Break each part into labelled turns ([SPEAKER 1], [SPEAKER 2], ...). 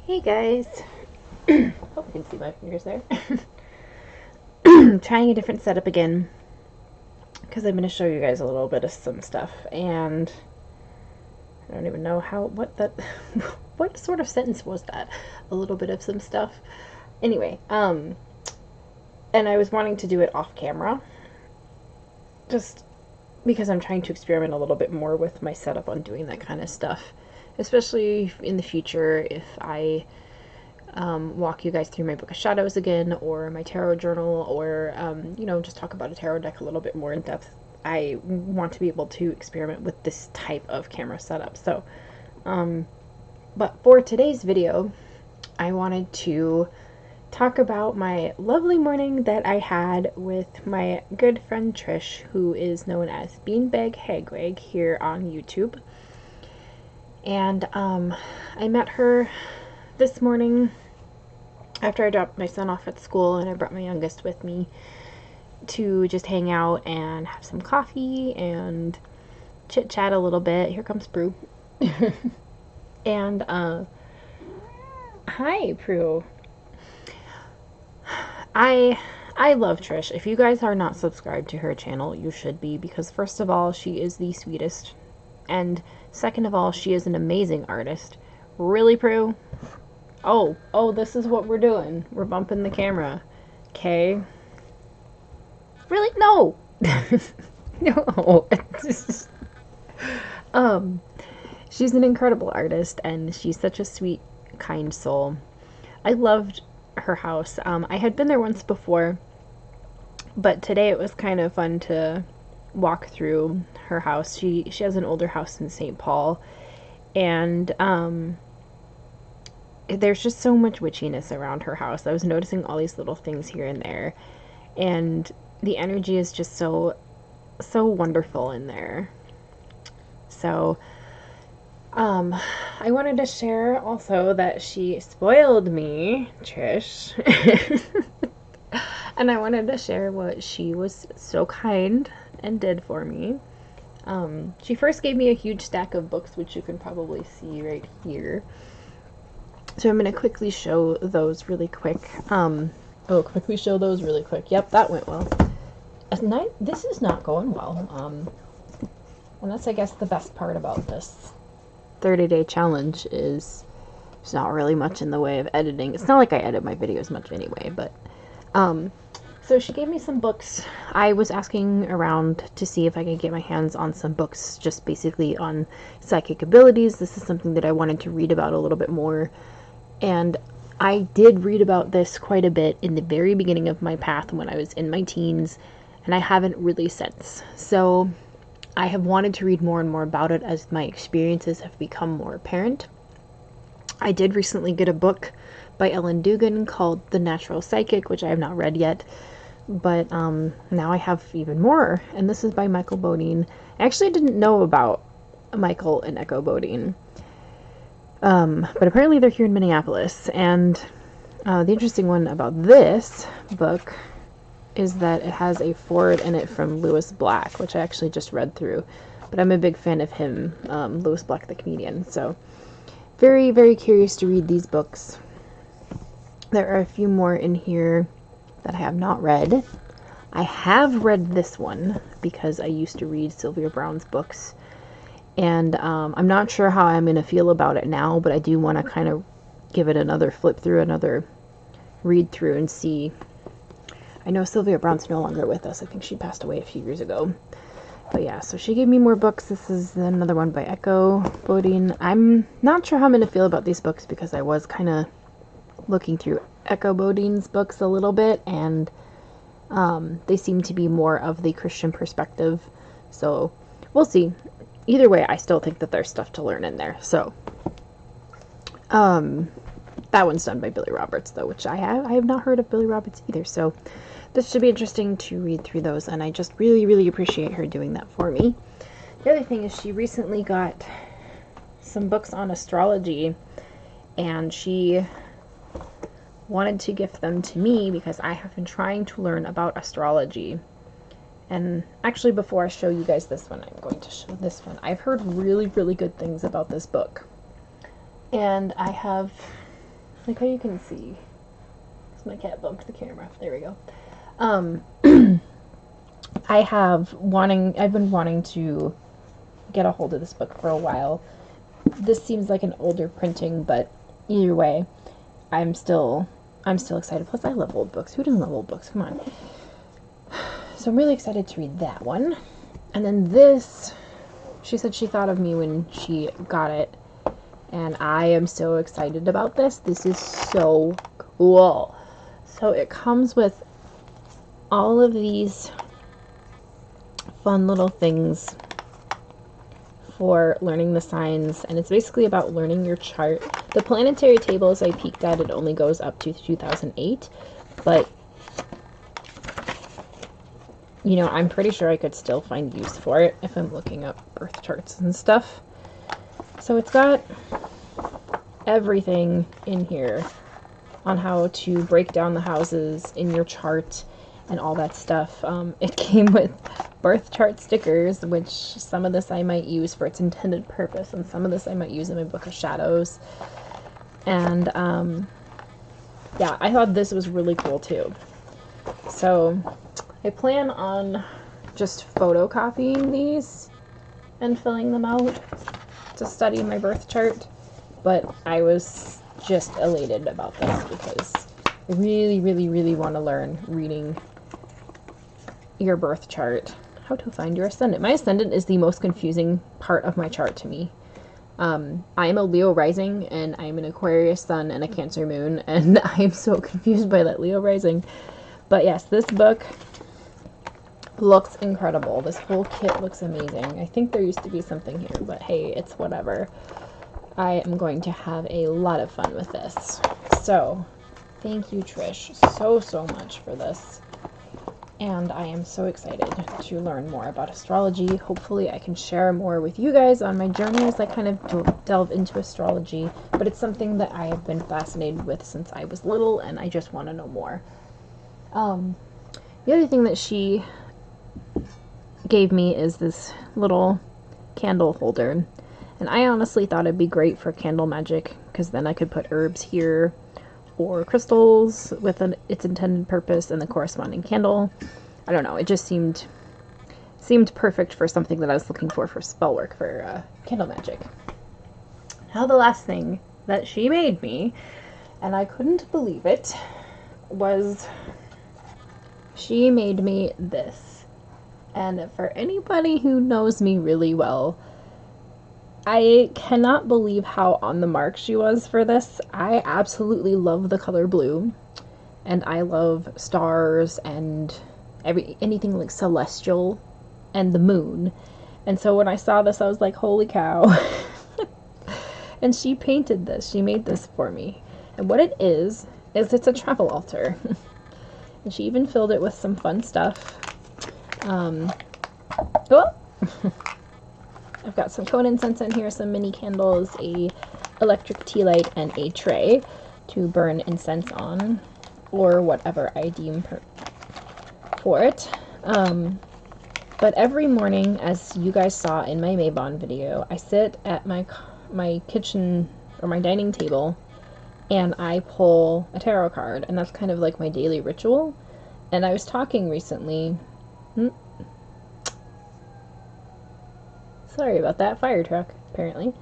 [SPEAKER 1] Hey guys. Hope you can see my fingers there. Trying a different setup again because I'm going to show you guys a little bit of some stuff, and I don't even know what sort of sentence was that? A little bit of some stuff. Anyway, and I was wanting to do it off camera just because I'm trying to experiment a little bit more with my setup on doing that kind of stuff, especially in the future if I walk you guys through my Book of Shadows again, or my tarot journal, or just talk about a tarot deck a little bit more in depth. I want to be able to experiment with this type of camera setup. So, but for today's video, I wanted to talk about my lovely morning that I had with my good friend Trish, who is known as Beanbaghagwag here on YouTube. And I met her this morning after I dropped my son off at school, and I brought my youngest with me to just hang out and have some coffee and chit chat a little bit. Here comes Prue. And hi Prue. I love Trish. If you guys are not subscribed to her channel, you should be, because first of all, she is the sweetest, and second of all, she is an amazing artist. Really, Prue? Oh, this is what we're doing. We're bumping the camera. Okay. Really? No! No. She's an incredible artist, and she's such a sweet, kind soul. I loved her house. I had been there once before, but today it was kind of fun to walk through her house. She has an older house in St. Paul, and there's just so much witchiness around her house. I was noticing all these little things here and there, and the energy is just so wonderful in there. So I wanted to share also that she spoiled me, Trish. And I wanted to share what she was so kind and did for me. She first gave me a huge stack of books, which you can probably see right here. So I'm going to quickly show those really quick. Quickly show those really quick. Yep, that went well. This is not going well. And that's, I guess, the best part about this 30-day challenge is there's not really much in the way of editing. It's not like I edit my videos much anyway, but so she gave me some books. I was asking around to see if I could get my hands on some books just basically on psychic abilities. This is something that I wanted to read about a little bit more, and I did read about this quite a bit in the very beginning of my path when I was in my teens, and I haven't really since. So I have wanted to read more and more about it as my experiences have become more apparent. I did recently get a book by Ellen Dugan called The Natural Psychic, which I have not read yet, but now I have even more, and this is by Michael Bodine. I actually didn't know about Michael and Echo Bodine, but apparently they're here in Minneapolis, and the interesting one about this book is that it has a foreword in it from Lewis Black, which I actually just read through, but I'm a big fan of him, Lewis Black the comedian, so very, very curious to read these books. There are a few more in here that I have not read. I have read this one because I used to read Sylvia Browne's books, and I'm not sure how I'm going to feel about it now, but I do want to kind of give it another flip through, another read through, and see. I know Sylvia Browne's no longer with us. I think she passed away a few years ago. But yeah, so she gave me more books. This is another one by Echo Bodine. I'm not sure how I'm going to feel about these books because I was kind of looking through Echo Bodine's books a little bit, and they seem to be more of the Christian perspective. So we'll see. Either way, I still think that there's stuff to learn in there. So that one's done by Billy Roberts, though, which I have not heard of Billy Roberts either. So this should be interesting to read through those, and I just really, really appreciate her doing that for me. The other thing is she recently got some books on astrology, and she wanted to gift them to me because I have been trying to learn about astrology. And actually, before I show you guys this one, I'm going to show this one. I've heard really, really good things about this book. And I have like how you can see. My cat bumped the camera. There we go. I've been wanting to get a hold of this book for a while. This seems like an older printing, but either way, I'm still excited. Plus, I love old books. Who doesn't love old books? Come on. So I'm really excited to read that one. And then this, she said she thought of me when she got it, and I am so excited about this. This is so cool. So it comes with all of these fun little things for learning the signs, and it's basically about learning your chart. The planetary tables I peeked at, it only goes up to 2008, but you know, I'm pretty sure I could still find use for it if I'm looking up birth charts and stuff. So it's got everything in here on how to break down the houses in your chart and all that stuff. It came with birth chart stickers, which some of this I might use for its intended purpose, and some of this I might use in my Book of Shadows. And yeah, I thought this was really cool too. So I plan on just photocopying these and filling them out to study my birth chart, but I was just elated about this because I really, really, really want to learn reading your birth chart. How to find your ascendant. My ascendant is the most confusing part of my chart to me. I am a Leo rising, and I'm an Aquarius sun and a Cancer moon, and I am so confused by that Leo rising. But yes, this book looks incredible. This whole kit looks amazing. I think there used to be something here, but hey, it's whatever. I am going to have a lot of fun with this. So, thank you, Trish, so much for this. And I am so excited to learn more about astrology. Hopefully I can share more with you guys on my journey as I kind of delve into astrology. But it's something that I have been fascinated with since I was little, and I just want to know more. The other thing that she gave me is this little candle holder. And I honestly thought it'd be great for candle magic, because then I could put herbs here or crystals with its intended purpose and the corresponding candle. I don't know, it just seemed perfect for something that I was looking for spell work, for candle magic. Now the last thing that she made me, and I couldn't believe it, was she made me this. And for anybody who knows me really well, I cannot believe how on the mark she was for this. I absolutely love the color blue, and I love stars and anything like celestial and the moon. And so when I saw this, I was like, holy cow. And she painted this. She made this for me. And what it is it's a travel altar. And she even filled it with some fun stuff. I've got some cone incense in here, some mini candles, a electric tea light, and a tray to burn incense on, or whatever I deem for it. But every morning, as you guys saw in my Maybon video, I sit at my kitchen or my dining table and I pull a tarot card, and that's kind of like my daily ritual. And I was talking recently. Sorry about that. Fire truck, apparently.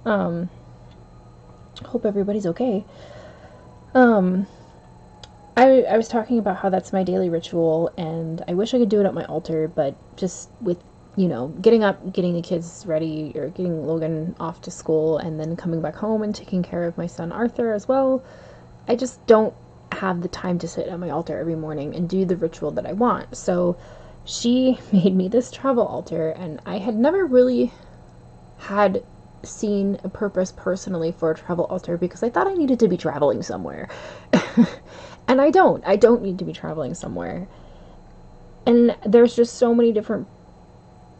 [SPEAKER 1] Hope everybody's okay. I was talking about how that's my daily ritual, and I wish I could do it at my altar, but just with, you know, getting up, getting the kids ready, or getting Logan off to school, and then coming back home and taking care of my son Arthur as well, I just don't have the time to sit at my altar every morning and do the ritual that I want. So she made me this travel altar, and I had never really had seen a purpose personally for a travel altar because I thought I needed to be traveling somewhere. And I don't need to be traveling somewhere. And there's just so many different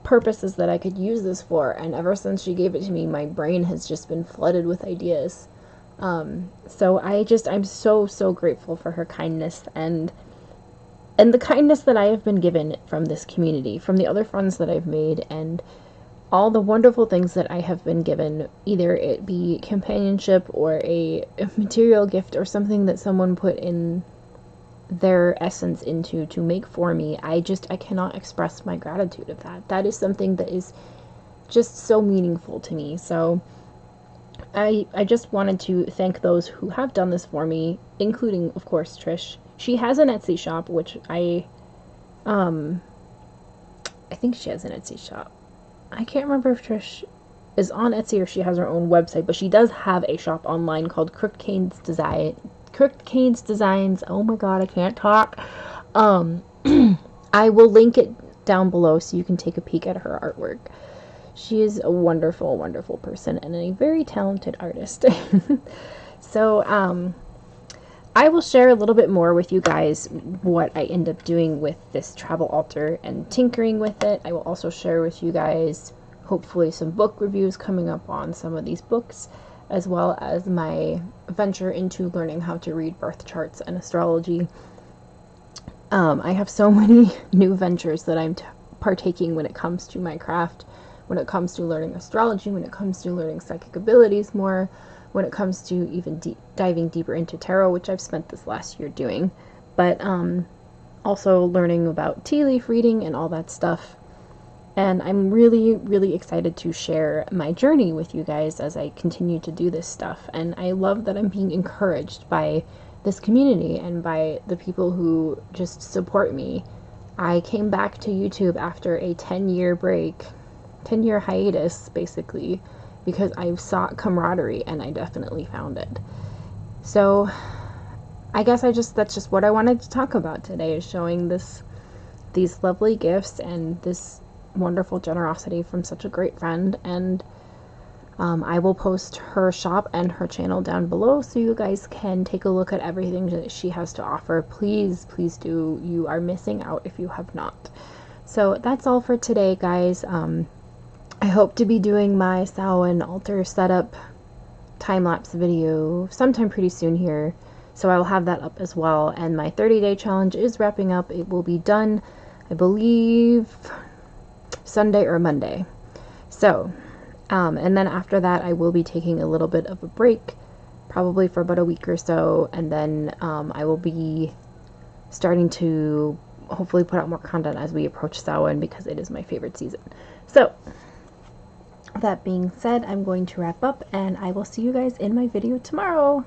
[SPEAKER 1] purposes that I could use this for, and ever since she gave it to me, my brain has just been flooded with ideas. So I'm so grateful for her kindness and the kindness that I have been given from this community, from the other friends that I've made, and all the wonderful things that I have been given, either it be companionship or a material gift or something that someone put in their essence into to make for me. I cannot express my gratitude of that. That is something that is just so meaningful to me. So I just wanted to thank those who have done this for me, including, of course, Trish. She has an Etsy shop, which I think she has an Etsy shop. I can't remember if Trish is on Etsy or she has her own website, but she does have a shop online called Crooked Canes Designs. Oh my god, I can't talk. I will link it down below so you can take a peek at her artwork. She is a wonderful, wonderful person and a very talented artist. So, I will share a little bit more with you guys what I end up doing with this travel altar and tinkering with it. I will also share with you guys hopefully some book reviews coming up on some of these books, as well as my venture into learning how to read birth charts and astrology. I have so many new ventures that I'm partaking when it comes to my craft, when it comes to learning astrology, when it comes to learning psychic abilities more, when it comes to even diving deeper into tarot, which I've spent this last year doing, but also learning about tea leaf reading and all that stuff. And I'm really, really excited to share my journey with you guys as I continue to do this stuff. And I love that I'm being encouraged by this community and by the people who just support me. I came back to YouTube after a 10-year break, 10-year hiatus, basically, because I sought camaraderie and I definitely found it. So I guess that's just what I wanted to talk about today, is showing these lovely gifts and this wonderful generosity from such a great friend. And I will post her shop and her channel down below so you guys can take a look at everything that she has to offer. Please, please do. You are missing out if you have not. So that's all for today, guys. I hope to be doing my Samhain altar setup time-lapse video sometime pretty soon here, so I'll have that up as well. And my 30-day challenge is wrapping up. It will be done, I believe, Sunday or Monday. So, and then after that, I will be taking a little bit of a break, probably for about a week or so, and then I will be starting to hopefully put out more content as we approach Samhain, because it is my favorite season. So, that being said, I'm going to wrap up, and I will see you guys in my video tomorrow.